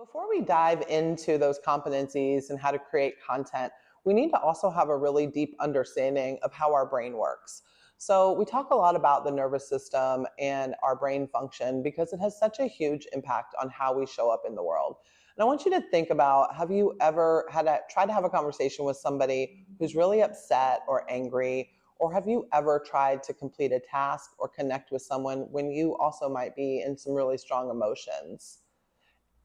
Before we dive into those competencies and how to create content, we need to also have a really deep understanding of how our brain works. So, we talk a lot about the nervous system and our brain function because it has such a huge impact on how we show up in the world. And I want you to think about, have you ever tried to have a conversation with somebody who's really upset or angry? Or have you ever tried to complete a task or connect with someone when you also might be in some really strong emotions?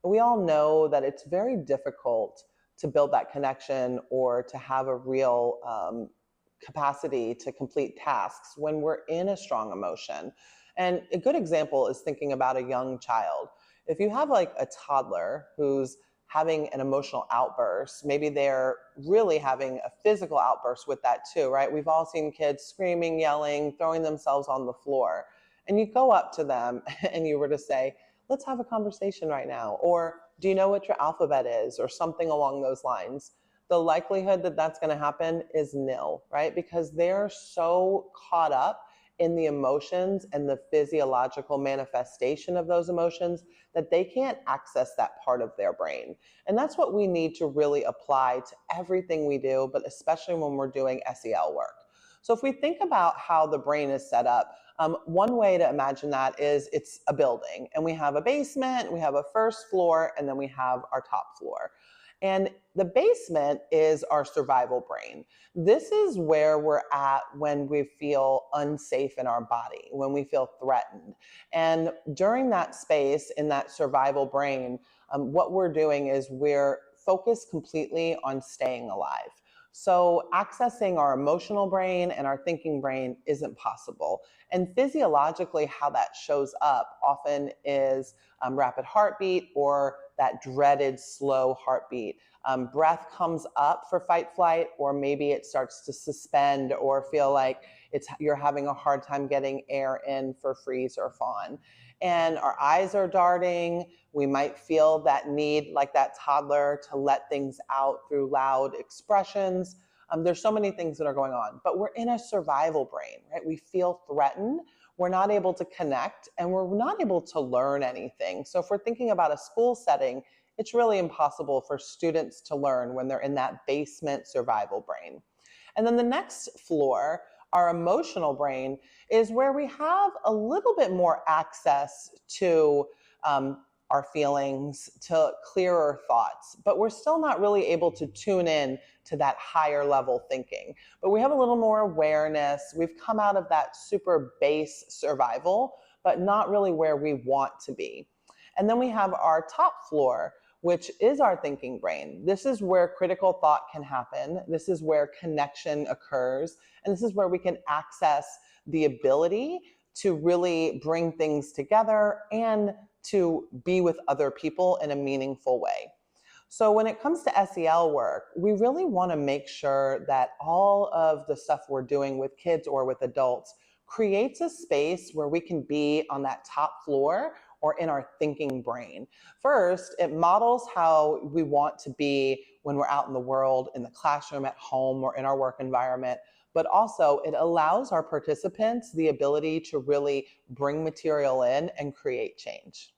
We all know that it's very difficult to build that connection or to have a real capacity to complete tasks when we're in a strong emotion. And a good example is thinking about a young child. If you have like a toddler who's having an emotional outburst, maybe they're really having a physical outburst with that too, right? We've all seen kids screaming, yelling, throwing themselves on the floor. And you go up to them and you were to say, let's have a conversation right now. Or do you know what your alphabet is? Or something along those lines. The likelihood that that's going to happen is nil, right? Because they're so caught up in the emotions and the physiological manifestation of those emotions that they can't access that part of their brain. And that's what we need to really apply to everything we do, but especially when we're doing SEL work. So if we think about how the brain is set up, one way to imagine that is it's a building, and we have a basement, we have a first floor, and then we have our top floor. And the basement is our survival brain. This is where we're at when we feel unsafe in our body, when we feel threatened. And during that space in that survival brain, what we're doing is we're focused completely on staying alive. So accessing our emotional brain and our thinking brain isn't possible. And physiologically, how that shows up often is rapid heartbeat or that dreaded slow heartbeat. Breath comes up for fight flight, or maybe it starts to suspend or feel like you're having a hard time getting air in for freeze or fawn. And our eyes are darting. We might feel that need, like that toddler, to let things out through loud expressions. There's so many things that are going on, but we're in a survival brain, right? We feel threatened. We're not able to connect, and we're not able to learn anything. So if we're thinking about a school setting, it's really impossible for students to learn when they're in that basement survival brain. And then the next floor, our emotional brain, is where we have a little bit more access to our feelings, to clearer thoughts, but we're still not really able to tune in to that higher level thinking. But we have a little more awareness. We've come out of that super base survival, but not really where we want to be. And then we have our top floor, which is our thinking brain. This is where critical thought can happen. This is where connection occurs. And this is where we can access the ability to really bring things together and to be with other people in a meaningful way. So when it comes to SEL work, we really want to make sure that all of the stuff we're doing with kids or with adults creates a space where we can be on that top floor or in our thinking brain. First, it models how we want to be when we're out in the world, in the classroom, at home, or in our work environment. But also, it allows our participants the ability to really bring material in and create change.